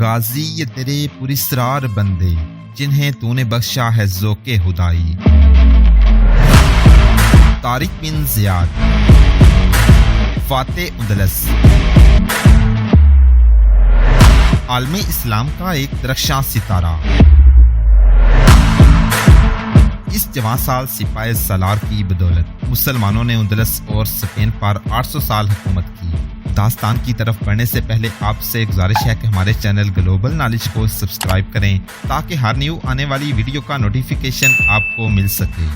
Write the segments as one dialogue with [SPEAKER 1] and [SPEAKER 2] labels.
[SPEAKER 1] غازی یہ تیرے پراسرار بندے جنہیں تو نے بخشا ہے ذوق خدائی۔ طارق بن زیاد، فاتح اندلس، عالم اسلام کا ایک درخشاں ستارہ۔ اس جوان سال سپاہی سالار کی بدولت مسلمانوں نے اندلس اور اسپین پر 800 سال حکومت کی۔ داستان کی طرف بڑھنے سے پہلے آپ سے گزارش ہے کہ ہمارے چینل گلوبل نالج کو سبسکرائب کریں تاکہ ہر نیو آنے والی ویڈیو کا نوٹیفیکیشن آپ کو مل سکے۔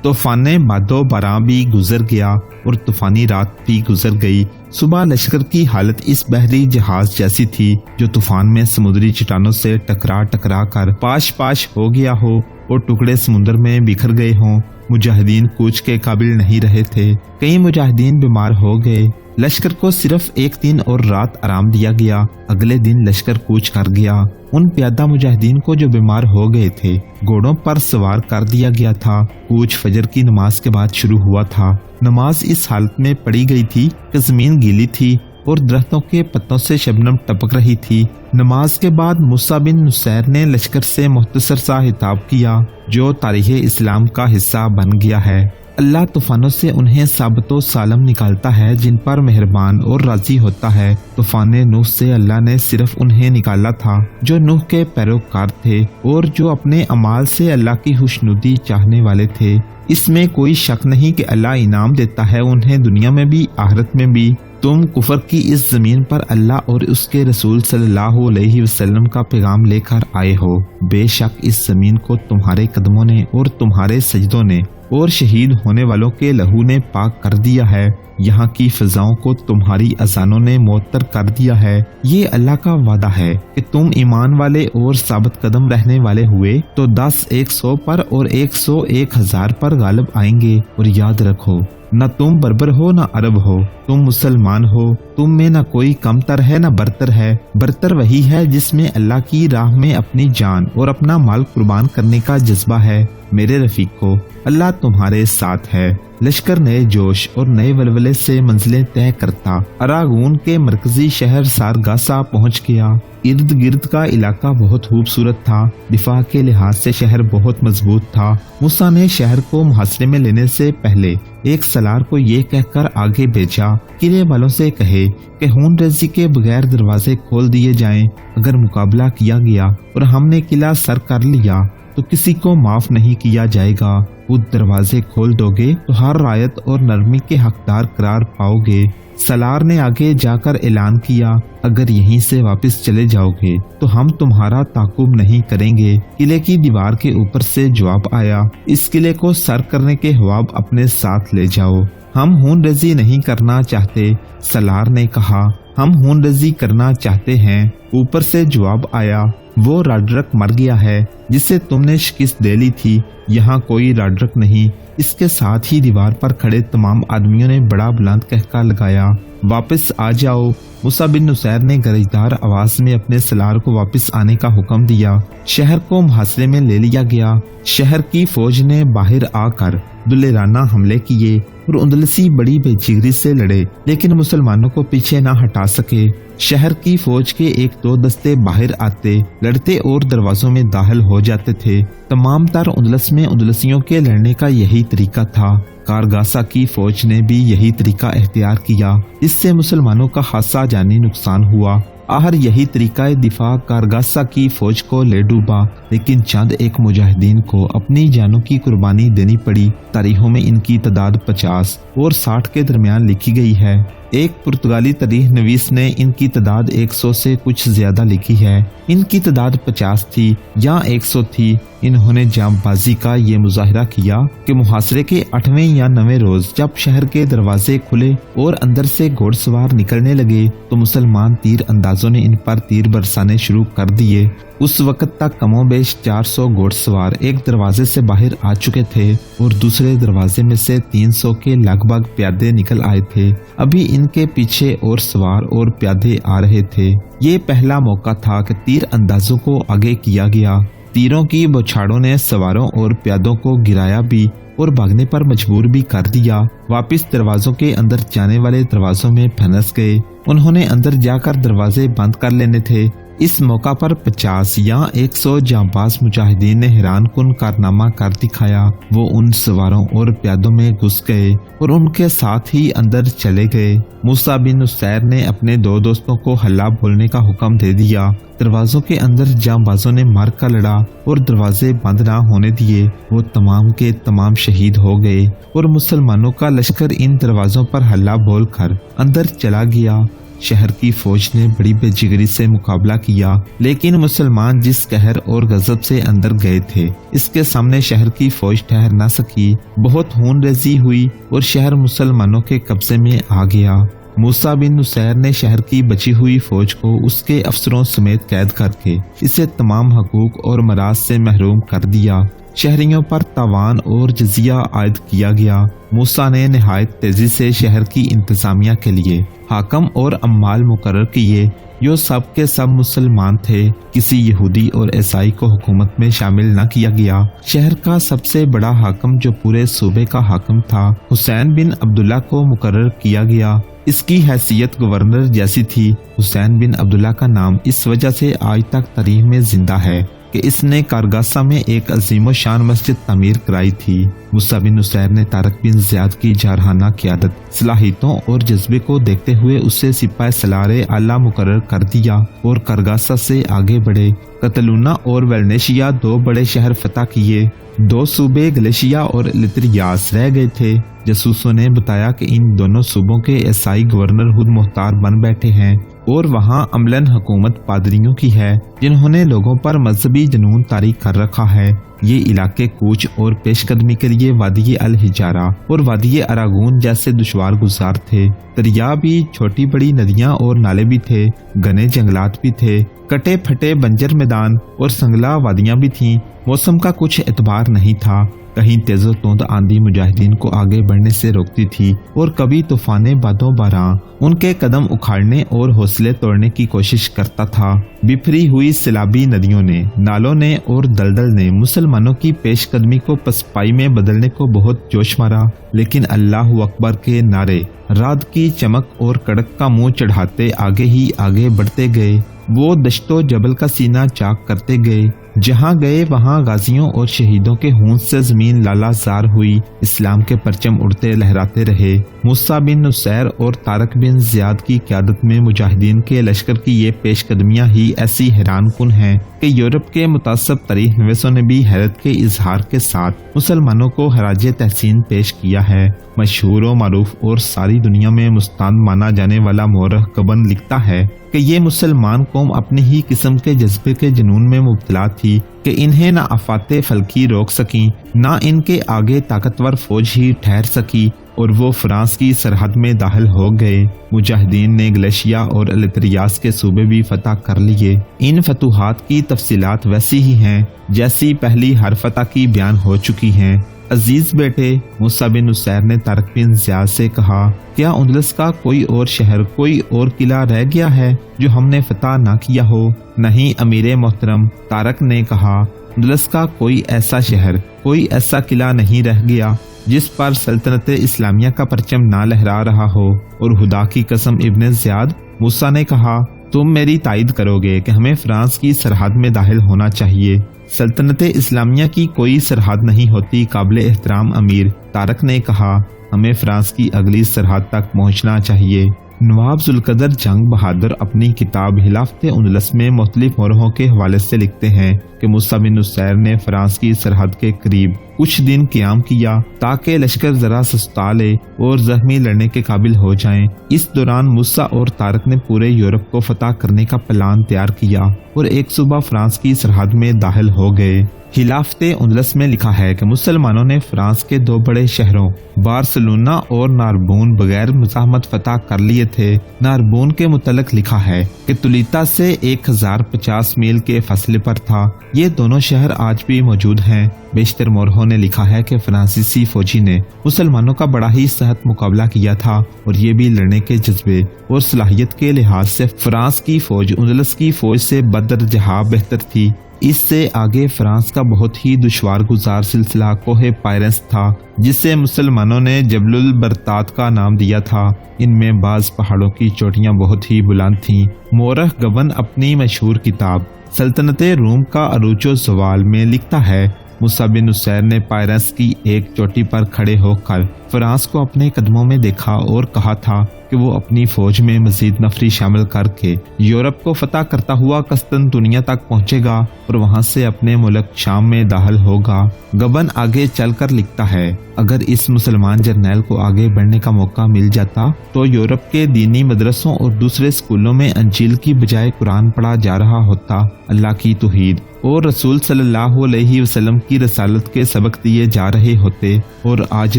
[SPEAKER 1] طوفان بادو باران بھی گزر گیا اور طوفانی رات بھی گزر گئی۔ صبح لشکر کی حالت اس بحری جہاز جیسی تھی جو طوفان میں سمندری چٹانوں سے ٹکرا کر پاش ہو گیا ہو اور ٹکڑے سمندر میں بکھر گئے ہوں۔ مجاہدین کوچ کے قابل نہیں رہے تھے، کئی مجاہدین بیمار ہو گئے۔ لشکر کو صرف ایک دن اور رات آرام دیا گیا، اگلے دن لشکر کوچ کر گیا۔ ان پیادہ مجاہدین کو جو بیمار ہو گئے تھے گھوڑوں پر سوار کر دیا گیا تھا۔ کوچ فجر کی نماز کے بعد شروع ہوا تھا۔ نماز اس حالت میں پڑھی گئی تھی کہ زمین گیلی تھی اور درختوں کے پتوں سے شبنم ٹپک رہی تھی۔ نماز کے بعد موسیٰ بن نصیر نے لشکر سے مختصر سا خطاب کیا جو تاریخ اسلام کا حصہ بن گیا ہے۔ اللہ طوفانوں سے انہیں ثابت و سالم نکالتا ہے جن پر مہربان اور راضی ہوتا ہے۔ طوفان نوح سے اللہ نے صرف انہیں نکالا تھا جو نوح کے پیروکار تھے اور جو اپنے اعمال سے اللہ کی خوشنودی چاہنے والے تھے۔ اس میں کوئی شک نہیں کہ اللہ انعام دیتا ہے انہیں دنیا میں بھی آخرت میں بھی۔ تم کفر کی اس زمین پر اللہ اور اس کے رسول صلی اللہ علیہ وسلم کا پیغام لے کر آئے ہو۔ بے شک اس زمین کو تمہارے قدموں نے اور تمہارے سجدوں نے اور شہید ہونے والوں کے لہو نے پاک کر دیا ہے۔ یہاں کی فضاؤں کو تمہاری اذانوں نے معطر کر دیا ہے۔ یہ اللہ کا وعدہ ہے کہ تم ایمان والے اور ثابت قدم رہنے والے ہوئے تو 10 100 پر اور 100 1000 پر غالب آئیں گے۔ اور یاد رکھو نہ تم بربر ہو نہ عرب ہو، تم مسلمان ہو۔ تم میں نہ کوئی کمتر ہے نہ برتر ہے، برتر وہی ہے جس میں اللہ کی راہ میں اپنی جان اور اپنا مال قربان کرنے کا جذبہ ہے۔ میرے رفیق کو اللہ تمہارے ساتھ ہے۔ لشکر نئے جوش اور نئے ولولے سے منزلیں طے کرتا اراگون کے مرکزی شہر سارگاسا پہنچ گیا۔ ارد گرد کا علاقہ بہت خوبصورت تھا، دفاع کے لحاظ سے شہر بہت مضبوط تھا۔ موسیٰ نے شہر کو محاصرے میں لینے سے پہلے ایک سالار کو یہ کہہ کر آگے بھیجا، قلعے والوں سے کہے کہ خون ریزی کے بغیر دروازے کھول دیے جائیں۔ اگر مقابلہ کیا گیا اور ہم نے قلعہ سر کر لیا تو کسی کو معاف نہیں کیا جائے گا۔ خود دروازے کھول دو گے تو ہر رعایت اور نرمی کے حقدار قرار پاؤ گے۔ سالار نے آگے جا کر اعلان کیا، اگر یہیں سے واپس چلے جاؤ گے تو ہم تمہارا تعاقب نہیں کریں گے۔ قلعے کی دیوار کے اوپر سے جواب آیا، اس قلعے کو سر کرنے کے خواب اپنے ساتھ لے جاؤ، ہم خون ریزی نہیں کرنا چاہتے۔ سالار نے کہا، ہم خون ریزی کرنا چاہتے ہیں۔ اوپر سے جواب آیا، وہ راڈرک مر گیا ہے جسے تم نے شکست دے لی تھی، یہاں کوئی راڈرک نہیں۔ اس کے ساتھ ہی دیوار پر کھڑے تمام آدمیوں نے بڑا بلند کہکا لگایا، واپس آ جاؤ۔ موسیٰ بن نصیر نے گرجدار آواز میں اپنے سالار کو واپس آنے کا حکم دیا۔ شہر کو محاصرے میں لے لیا گیا۔ شہر کی فوج نے باہر آ کر دلیرانہ حملے کیے اور اندلسی بڑی بے جگری سے لڑے لیکن مسلمانوں کو پیچھے نہ ہٹا سکے۔ شہر کی فوج کے 1-2 دستے باہر آتے، لڑتے اور دروازوں میں داخل ہو جاتے تھے۔ تمام تر اندلس میں اندلسیوں کے لڑنے کا یہی طریقہ تھا۔ کارگاسا کی فوج نے بھی یہی طریقہ اختیار کیا، اس سے مسلمانوں کا خاصا جانی نقصان ہوا۔ آخر یہی طریقہ دفاع کارگاسا کی فوج کو لے ڈوبا، لیکن چند ایک مجاہدین کو اپنی جانوں کی قربانی دینی پڑی۔ تاریخوں میں ان کی تعداد 50 اور 60 کے درمیان لکھی گئی ہے۔ ایک پرتگالی تاریخ نویس نے ان کی تعداد 100 سے کچھ زیادہ لکھی ہے۔ ان کی تعداد 50 تھی یا 100 تھی۔ انہوں نے جام بازی کا یہ مظاہرہ کیا کہ محاصرے کے 8ویں یا 9ویں روز جب شہر کے دروازے کھلے اور اندر سے گھوڑ سوار نکلنے لگے تو مسلمان تیر اندازوں نے ان پر تیر برسانے شروع کر دیے۔ اس وقت تک کم و بیش 400 گھوڑ سوار ایک دروازے سے باہر آ چکے تھے اور دوسرے دروازے میں سے 300 کے لگ بھگ پیادے نکل آئے تھے۔ ابھی ان کے پیچھے اور سوار اور پیادے آ رہے تھے۔ یہ پہلا موقع تھا کہ تیر اندازوں کو آگے کیا گیا۔ تیروں کی بوچھاڑوں نے سواروں اور پیادوں کو گرایا بھی اور بھاگنے پر مجبور بھی کر دیا۔ واپس دروازوں کے اندر جانے والے دروازوں میں پھنس گئے۔ انہوں نے اندر جا کر دروازے بند کر لینے تھے۔ اس موقع پر 50 یا 100 جانباز مجاہدین نے حیران کن کارنامہ کر دکھایا۔ وہ ان سواروں اور پیادوں میں گھس گئے اور ان کے ساتھ ہی اندر چلے گئے۔ موسیٰ بن نصیر نے اپنے 2 دوستوں کو حلہ بولنے کا حکم دے دیا۔ دروازوں کے اندر جانبازوں نے مار کا لڑا اور دروازے بند نہ ہونے دیے۔ وہ تمام کے تمام شہید ہو گئے اور مسلمانوں کا لشکر ان دروازوں پر حلہ بول کر اندر چلا گیا۔ شہر کی فوج نے بڑی بے جگری سے مقابلہ کیا، لیکن مسلمان جس قہر اور غضب سے اندر گئے تھے اس کے سامنے شہر کی فوج ٹھہر نہ سکی۔ بہت خون ریزی ہوئی اور شہر مسلمانوں کے قبضے میں آ گیا۔ موسیٰ بن نصیر نے شہر کی بچی ہوئی فوج کو اس کے افسروں سمیت قید کر کے اسے تمام حقوق اور مراز سے محروم کر دیا۔ شہریوں پر تاوان اور جزیہ عائد کیا گیا۔ موسیٰ نے نہایت تیزی سے شہر کی انتظامیہ کے لیے حاکم اور عمال مقرر کیے جو سب کے سب مسلمان تھے۔ کسی یہودی اور عیسائی کو حکومت میں شامل نہ کیا گیا۔ شہر کا سب سے بڑا حاکم جو پورے صوبے کا حاکم تھا، حسین بن عبداللہ کو مقرر کیا گیا۔ اس کی حیثیت گورنر جیسی تھی۔ حسین بن عبداللہ کا نام اس وجہ سے آج تک تاریخ میں زندہ ہے کہ اس نے کارگاسا میں ایک عظیم و شان مسجد تعمیر کرائی تھی۔ موسیٰ بن نصیر نے طارق بن زیاد کی جارحانہ قیادت، صلاحیتوں اور جذبے کو دیکھتے ہوئے اسے سپاہ سالار اعلیٰ مقرر کر دیا اور کارگاسا سے آگے بڑھے۔ کتلونا اور ویلنیشیا 2 بڑے شہر فتح کیے۔ 2 صوبے گلیشیا اور لتریاس رہ گئے تھے۔ جاسوسوں نے بتایا کہ ان دونوں صوبوں کے عیسائی گورنر خود مختار بن بیٹھے ہیں اور وہاں عملاً حکومت پادریوں کی ہے جنہوں نے لوگوں پر مذہبی جنون طاری کر رکھا ہے۔ یہ علاقے کوچ اور پیش قدمی کے لیے وادی الحجارہ اور وادی اراگون جیسے دشوار گزار تھے۔ دریا بھی، چھوٹی بڑی ندیاں اور نالے بھی تھے، گھنے جنگلات بھی تھے، کٹے پھٹے بنجر میدان اور سنگلا وادیاں بھی تھیں۔ موسم کا کچھ اعتبار نہیں تھا، کہیں تیز و تند آندھی مجاہدین کو آگے بڑھنے سے روکتی تھی اور کبھی طوفانے بادوں باراں ان کے قدم اکھاڑنے اور حوصلے توڑنے کی کوشش کرتا تھا۔ بفری ہوئی سیلابی ندیوں نے، نالوں نے اور دلدل نے مسلمانوں کی پیش قدمی کو پسپائی میں بدلنے کو بہت جوش مارا، لیکن اللہ اکبر کے نعرے، رات کی چمک اور کڑک کا منہ چڑھاتے آگے ہی آگے بڑھتے گئے۔ وہ دشت و جبل کا سینہ چاک کرتے گئے۔ جہاں گئے وہاں غازیوں اور شہیدوں کے خون سے زمین لالا زار ہوئی۔ اسلام کے پرچم اڑتے لہراتے رہے۔ موسیٰ بن نصیر اور طارق بن زیاد کی قیادت میں مجاہدین کے لشکر کی یہ پیش قدمیاں ہی ایسی حیران کن ہیں کہ یورپ کے متعصب تاریخ نویسوں نے بھی حیرت کے اظہار کے ساتھ مسلمانوں کو خراج تحسین پیش کیا ہے۔ مشہور و معروف اور ساری دنیا میں مستند مانا جانے والا مورخ گبن لکھتا ہے کہ یہ مسلمان قوم اپنی ہی قسم کے جذبے کے جنون میں مبتلا تھی کہ انہیں نہ آفات فلکی روک سکیں، نہ ان کے آگے طاقتور فوج ہی ٹھہر سکی، اور وہ فرانس کی سرحد میں داخل ہو گئے۔ مجاہدین نے گلیشیا اور لتریاس کے صوبے بھی فتح کر لیے۔ ان فتوحات کی تفصیلات ویسی ہی ہیں جیسی پہلی ہر فتح کی بیان ہو چکی ہیں۔ عزیز بیٹے، موسیٰ بن نصیر نے طارق بن زیاد سے کہا، کیا اندلس کا کوئی اور شہر، کوئی اور قلعہ رہ گیا ہے جو ہم نے فتح نہ کیا ہو؟ نہیں امیر محترم، طارق نے کہا، اندلس کا کوئی ایسا شہر، کوئی ایسا قلعہ نہیں رہ گیا جس پر سلطنت اسلامیہ کا پرچم نہ لہرا رہا ہو، اور خدا کی قسم ابن زیاد، موسیٰ نے کہا، تم میری تائید کرو گے کہ ہمیں فرانس کی سرحد میں داخل ہونا چاہیے۔ سلطنت اسلامیہ کی کوئی سرحد نہیں ہوتی قابل احترام امیر، طارق نے کہا، ہمیں فرانس کی اگلی سرحد تک پہنچنا چاہیے۔ نواب ذوالقدر جنگ بہادر اپنی کتاب خلافت اندلس میں مختلف مورخوں کے حوالے سے لکھتے ہیں کہ موسیٰ بن نصیر نے فرانس کی سرحد کے قریب کچھ دن قیام کیا تاکہ لشکر ذرا سستا لے اور زخمی لڑنے کے قابل ہو جائیں۔ اس دوران موسیٰ اور طارق نے پورے یورپ کو فتح کرنے کا پلان تیار کیا اور ایک صبح فرانس کی سرحد میں داخل ہو گئے۔ خلافت اندلس میں لکھا ہے کہ مسلمانوں نے فرانس کے 2 بڑے شہروں بارسلونا اور ناربون بغیر مزاحمت فتح کر لیے تھے۔ ناربون کے متعلق لکھا ہے کہ تولیتا سے 1050 میل کے فاصلے پر تھا۔ یہ دونوں شہر آج بھی موجود ہیں۔ بیشتر مورخوں نے لکھا ہے کہ فرانسیسی فوجی نے مسلمانوں کا بڑا ہی سخت مقابلہ کیا تھا، اور یہ بھی لڑنے کے جذبے اور صلاحیت کے لحاظ سے فرانس کی فوج اندلس کی فوج سے بدرجہ بہتر تھی۔ اس سے آگے فرانس کا بہت ہی دشوار گزار سلسلہ کوہ پائرنس تھا، جسے مسلمانوں نے جبل البرتات کا نام دیا تھا۔ ان میں بعض پہاڑوں کی چوٹیاں بہت ہی بلند تھیں۔ مورخ گبن اپنی مشہور کتاب سلطنت روم کا عروج و زوال میں لکھتا ہے، موسیٰ بن نصیر نے پائرنس کی ایک چوٹی پر کھڑے ہو کر فرانس کو اپنے قدموں میں دیکھا اور کہا تھا کہ وہ اپنی فوج میں مزید نفری شامل کر کے یورپ کو فتح کرتا ہوا قسطنطنیہ تک پہنچے گا اور وہاں سے اپنے ملک شام میں داخل ہوگا۔ گبن آگے چل کر لکھتا ہے، اگر اس مسلمان جرنیل کو آگے بڑھنے کا موقع مل جاتا تو یورپ کے دینی مدرسوں اور دوسرے اسکولوں میں انجیل کی بجائے قرآن پڑھا جا رہا ہوتا، اللہ کی توحید اور رسول صلی اللہ علیہ وسلم کی رسالت کے سبق دیے جا رہے ہوتے، اور آج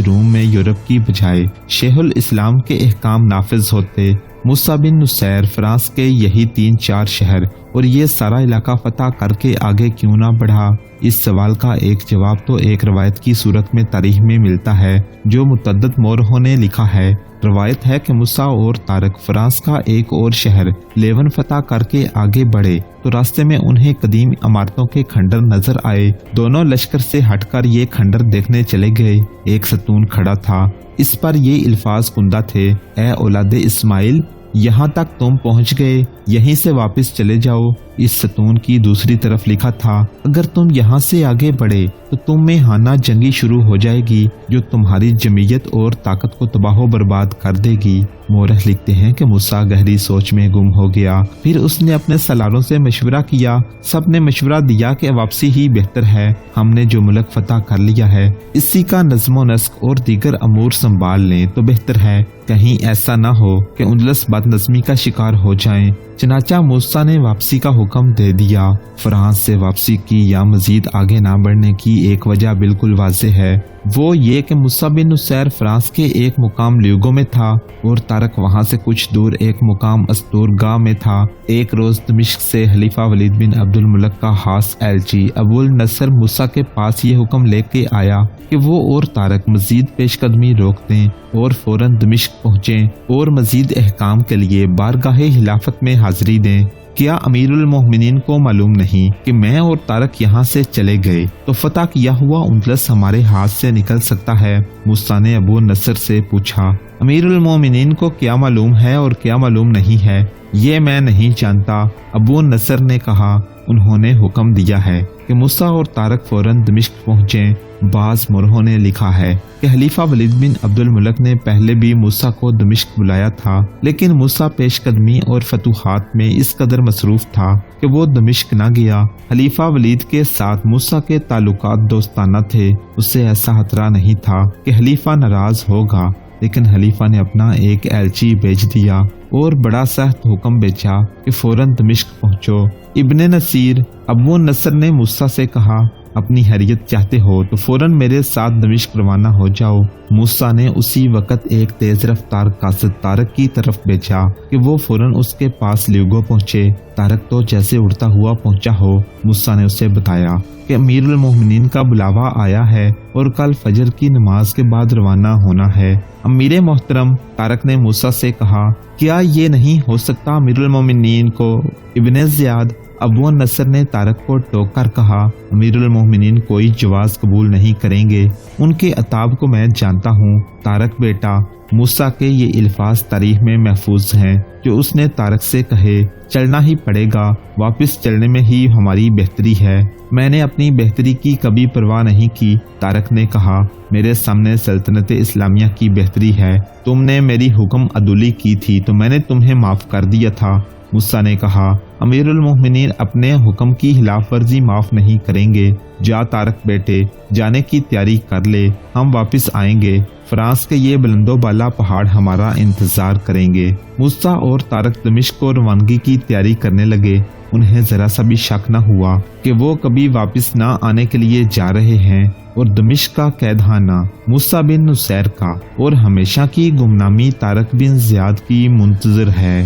[SPEAKER 1] روم میں یورپ کی بجائے شیخ الاسلام کے احکام نافذ ہوتے۔ موسیٰ بن نصیر فرانس کے یہی 3-4 شہر اور یہ سارا علاقہ فتح کر کے آگے کیوں نہ بڑھا؟ اس سوال کا ایک جواب تو ایک روایت کی صورت میں تاریخ میں ملتا ہے جو متعدد مورخوں نے لکھا ہے۔ روایت ہے کہ موسیٰ اور طارق فرانس کا ایک اور شہر لیون فتح کر کے آگے بڑھے تو راستے میں انہیں قدیم عمارتوں کے کھنڈر نظر آئے۔ دونوں لشکر سے ہٹ کر یہ کھنڈر دیکھنے چلے گئے۔ ایک ستون کھڑا تھا، اس پر یہ الفاظ کندہ تھے، اے اولاد اسماعیل، یہاں تک تم پہنچ گئے، یہیں سے واپس چلے جاؤ۔ اس ستون کی دوسری طرف لکھا تھا، اگر تم یہاں سے آگے بڑھے تو تم میں ہانہ جنگی شروع ہو جائے گی جو تمہاری جمعیت اور طاقت کو تباہ و برباد کر دے گی۔ مورخ لکھتے ہیں کہ موسیٰ گہری سوچ میں گم ہو گیا۔ پھر اس نے اپنے سالاروں سے مشورہ کیا، سب نے مشورہ دیا کہ واپسی ہی بہتر ہے، ہم نے جو ملک فتح کر لیا ہے اسی کا نظم و نسق اور دیگر امور سنبھال لیں تو بہتر ہے، کہیں ایسا نہ ہو کہ اندلس بد نظمی کا شکار ہو جائیں۔ چنانچہ موسیٰ نے واپسی کا حکم دے دیا۔ فرانس سے واپسی کی یا مزید آگے نہ بڑھنے کی ایک وجہ بالکل واضح ہے، وہ یہ کہ موسیٰ بن نصیر فرانس کے ایک مقام لیوگو میں تھا اور طارق وہاں سے کچھ دور ایک مقام استورگاہ میں تھا۔ ایک روز دمشق سے خلیفہ ولید بن عبد الملک کا خاص ایلچی ابو النصر موسیٰ کے پاس یہ حکم لے کے آیا کہ وہ اور طارق مزید پیش قدمی روک دیں اور فوراً دمشق پہنچیں اور مزید احکام کے لیے بارگاہ خلافت میں حاضری دیں۔ کیا امیر المومنین کو معلوم نہیں کہ میں اور طارق یہاں سے چلے گئے تو فتح کیا ہوا اندلس ہمارے ہاتھ سے نکل سکتا ہے؟ موسیٰ نے ابو نصر سے پوچھا، امیر المومنین کو کیا معلوم ہے اور کیا معلوم نہیں ہے؟ یہ میں نہیں جانتا، ابو نصر نے کہا۔ انہوں نے حکم دیا ہے کہ موسیٰ اور طارق فوراً دمشق پہنچیں۔ بعض مورخوں نے لکھا ہے کہ خلیفہ ولید بن عبد الملک نے پہلے بھی موسیٰ کو دمشق بلایا تھا، لیکن موسیٰ پیش قدمی اور فتوحات میں اس قدر مصروف تھا کہ وہ دمشق نہ گیا۔ خلیفہ ولید کے ساتھ موسیٰ کے تعلقات دوستانہ تھے، اس سے ایسا خطرہ نہیں تھا کہ خلیفہ ناراض ہوگا، لیکن خلیفہ نے اپنا ایک ایلچی بھیج دیا اور بڑا سخت حکم بھیجا کہ فوراً دمشق پہنچو۔ ابن نصیر ابو نصر نے موسیٰ سے کہا، اپنی حریت چاہتے ہو تو فوراً میرے ساتھ دمشق روانہ ہو جاؤ۔ موسیٰ نے اسی وقت ایک تیز رفتار قاصد طارق کی طرف بھیجا کہ وہ فوراً اس کے پاس لیوگو پہنچے۔ طارق تو جیسے اڑتا ہوا پہنچا ہو۔ موسیٰ نے اسے بتایا کہ امیر المومنین کا بلاوا آیا ہے اور کل فجر کی نماز کے بعد روانہ ہونا ہے۔ امیر محترم، طارق نے موسیٰ سے کہا، کیا یہ نہیں ہو سکتا امیر المومنین کو؟ ابن زیاد ابو نصر نے طارق کو ٹوک کر کہا، امیر المومنین کوئی جواز قبول نہیں کریں گے، ان کے عتاب کو میں جانتا ہوں۔ طارق بیٹا، موسیٰ کے یہ الفاظ تاریخ میں محفوظ ہیں جو اس نے طارق سے کہے، چلنا ہی پڑے گا، واپس چلنے میں ہی ہماری بہتری ہے۔ میں نے اپنی بہتری کی کبھی پرواہ نہیں کی، طارق نے کہا، میرے سامنے سلطنت اسلامیہ کی بہتری ہے، تم نے میری حکم عدولی کی تھی تو میں نے تمہیں معاف کر دیا تھا۔ موسیٰ نے کہا، امیر المومنین اپنے حکم کی خلاف ورزی معاف نہیں کریں گے۔ جا طارق بیٹے، جانے کی تیاری کر لے، ہم واپس آئیں گے، فرانس کے یہ بلند و بالا پہاڑ ہمارا انتظار کریں گے۔ موسیٰ اور طارق دمشق کو روانگی کی تیاری کرنے لگے۔ انہیں ذرا سا بھی شک نہ ہوا کہ وہ کبھی واپس نہ آنے کے لیے جا رہے ہیں اور دمشق کا قیدخانہ موسیٰ بن نصیر کا اور ہمیشہ کی گمنامی طارق بن زیاد کی منتظر ہے۔